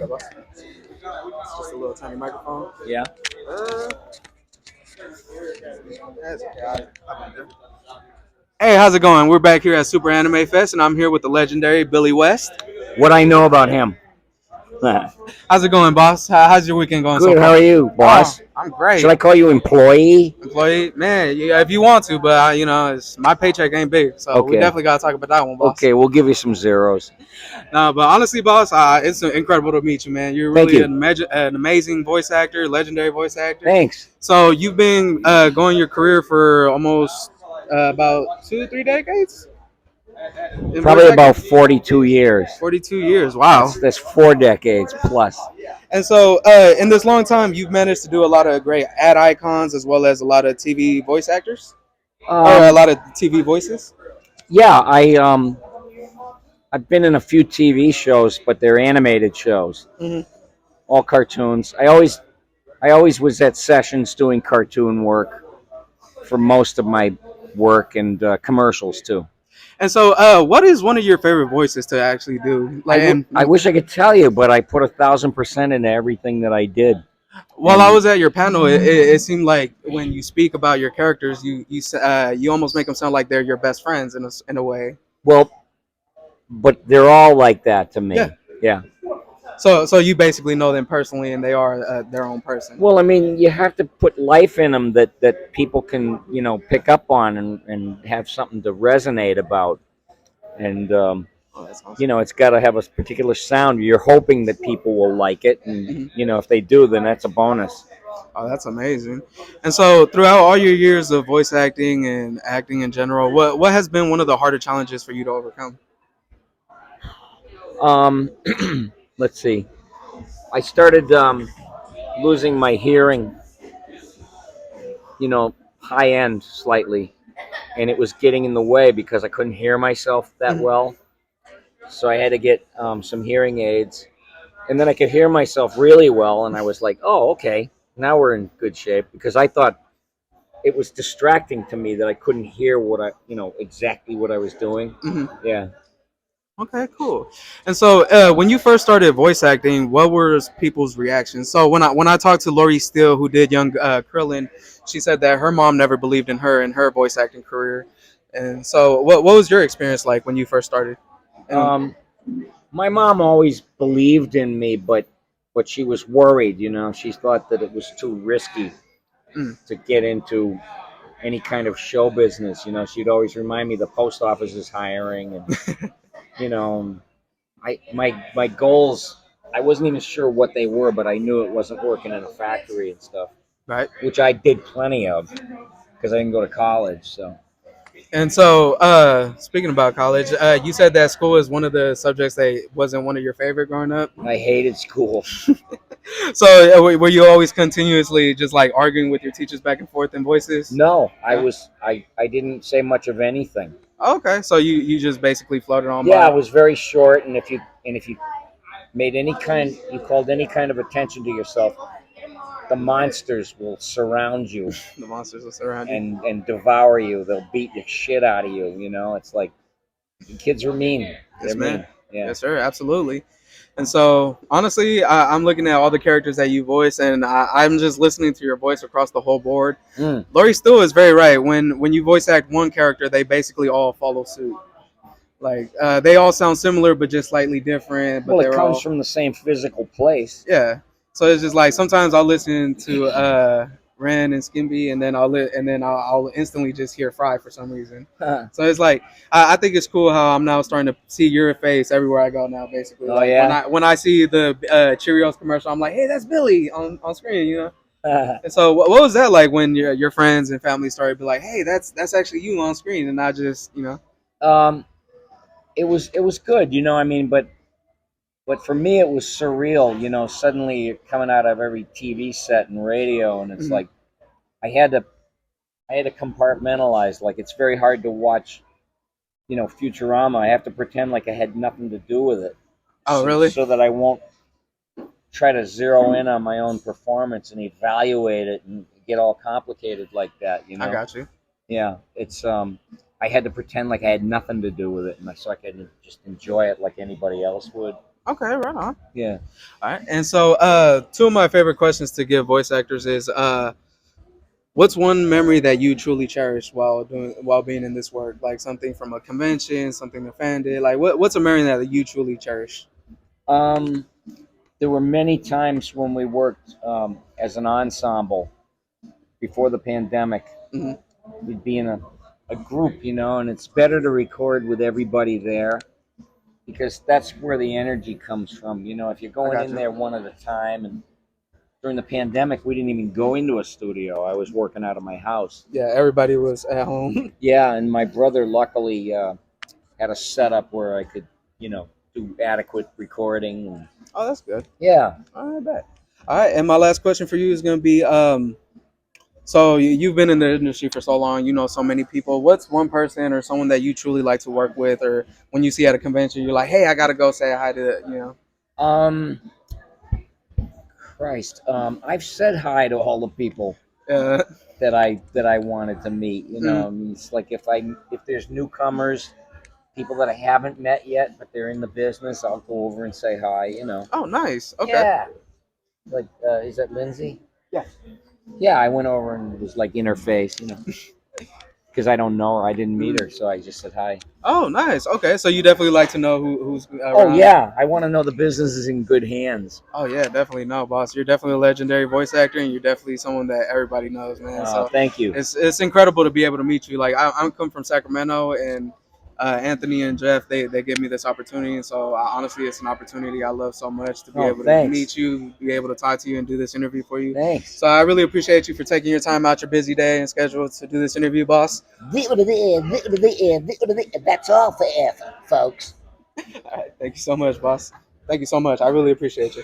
boss. It's just a little tiny microphone. Yeah. Uh, that's okay. Hey, how's it going? We're back here at Super Anime Fest, and I'm here with the legendary Billy West. What I know about him. How's it going, boss? How's your weekend going so Good. How far? are you, Oh, boss? I'm great. Should I call you employee? Employee, man, yeah, if you want to, but it's my paycheck ain't big, so we Okay. definitely gotta talk about that one, boss. Okay, we'll give you some zeros. No, but honestly, boss, it's incredible to meet you, man. You're Thank really you. an amazing voice actor, legendary voice actor. Thanks. So you've been going your career for almost about 2, 3 decades. In Probably voice about acting? 42 years. 42 years. Wow. That's 4 decades plus. And so, in this long time, you've managed to do a lot of great ad icons as well as a lot of TV voice actors, or a lot of TV voices. Yeah, I've been in a few TV shows, but they're animated shows, Hmm. all cartoons. I always was at sessions doing cartoon work for most of my work and commercials too. And so, what is one of your favorite voices to actually do? I wish I could tell you, but I put 1,000% into everything that I did. While I was at your panel, it seemed like when you speak about your characters, you almost make them sound like they're your best friends in a way. Well, but they're all like that to me. Yeah. Yeah. So you basically know them personally, and they are their own person. Well, I mean, you have to put life in them that people can, pick up on and have something to resonate about. And, Oh, that's awesome. it's got to have a particular sound. You're hoping that people will like it. And, if they do, then that's a bonus. Oh, that's amazing. And so, throughout all your years of voice acting and acting in general, what has been one of the harder challenges for you to overcome? Um, let's see. I started losing my hearing, high end slightly, and it was getting in the way because I couldn't hear myself that Mhm. well. So I had to get some hearing aids, and then I could hear myself really well, and I was like, "Oh, okay, now we're in good shape." Because I thought it was distracting to me that I couldn't hear exactly what I was doing. Mhm. Yeah. Okay, cool. And so, when you first started voice acting, what were people's reactions? So when I talked to Lori Steele, who did Young Krillin, she said that her mom never believed in her and her voice acting career. And so, what was your experience like when you first started? And Um, my mom always believed in me, but she was worried. She thought that it was too risky mm, to get into any kind of show business. She'd always remind me the post office is hiring, and you know, my goals. I wasn't even sure what they were, but I knew it wasn't working in a factory and stuff, right. which I did plenty of because I didn't go to college. So And so, speaking about college, you said that school is one of the subjects that wasn't one of your favorite growing up. I hated school. So, were you always continuously just like arguing with your teachers back and forth in voices? No, I Yeah. was I didn't say much of anything. Okay, so you just basically floated on Yeah, I by. was very short, and if you made you called any kind of attention to yourself, the monsters will surround you The monsters will surround you. and devour you. They'll beat the shit out of you. It's like the kids are mean. Yes, They're man. mean. Yeah. Yes, sir. Absolutely. And so, honestly, I'm looking at all the characters that you voice, and I'm just listening to your voice across the whole board. Mm. Laurie Still is very right. When you voice act one character, they basically all follow suit. Like they all sound similar, but just slightly different. But Well, it they're comes all from the same physical place. yeah. So it's just like sometimes I'll listen to Ren and Skimby, and then I'll instantly just hear Fry for some reason. So it's like I think it's cool how I'm now starting to see your face everywhere I go now. Basically, Oh, like yeah? when I see the Cheerios commercial, I'm like, hey, that's Billy on screen, you know. And so what was that like when your friends and family started to be like, hey, that's actually you on screen, and not just um, it was good. I mean, but for me, it was surreal. Suddenly you're coming out of every TV set and radio, and it's Mhm. like I had to I had to compartmentalize. Like it's very hard to watch, Futurama. I have to pretend like I had nothing to do with it, Oh, so, really? so that I won't try to zero in on my own performance and evaluate it and get all complicated like that. I got you. Yeah, it's I had to pretend like I had nothing to do with it, and so I could just enjoy it like anybody else would. Okay, right on. Yeah. All right. And so, two of my favorite questions to give voice actors is, what's one memory that you truly cherish while being in this work? Like something from a convention, something a fan did. Like, what's a memory that you truly cherish? Um, there were many times when we worked as an ensemble before the pandemic. Hmm. We'd be in a group, and it's better to record with everybody there because that's where the energy comes from. If you're I going got in you. there one at a time, and during the pandemic, we didn't even go into a studio. I was working out of my house. Yeah, everybody was at home. Yeah, and my brother luckily had a setup where I could, do adequate recording. And, Oh, that's good. yeah. All right, bet. All right, and my last question for you is going to be, so you've been in the industry for so long, you know so many people. What's one person or someone that you truly like to work with, or when you see at a convention, you're like, hey, I gotta go say hi to, Um, Christ, I've said hi to all the people uh, that I wanted to meet. mm. I mean, it's like if there's newcomers, people that I haven't met yet, but they're in the business, I'll go over and say hi. Oh, nice. Okay. Yeah. Like, is that Lindsay? Yeah. Yeah, I went over and was like in her face, because I don't know her, I didn't meet her, so I just said hi. Oh, nice. Okay, so you definitely like to know who's Oh around. yeah, I want to know the business is in good hands. Oh yeah, definitely no, boss. You're definitely a legendary voice actor, and you're definitely someone that everybody knows, man. So Thank you. it's incredible to be able to meet you. Like I'm come from Sacramento, and Anthony and Jeff they give me this opportunity, and so honestly, it's an opportunity I love so much to be Oh, able to thanks. meet you, be able to talk to you, and do this interview for you. Thanks. So I really appreciate you for taking your time out your busy day and schedule to do this interview, boss. That's all for effort, folks. All right, thank you so much, boss. Thank you so much. I really appreciate you.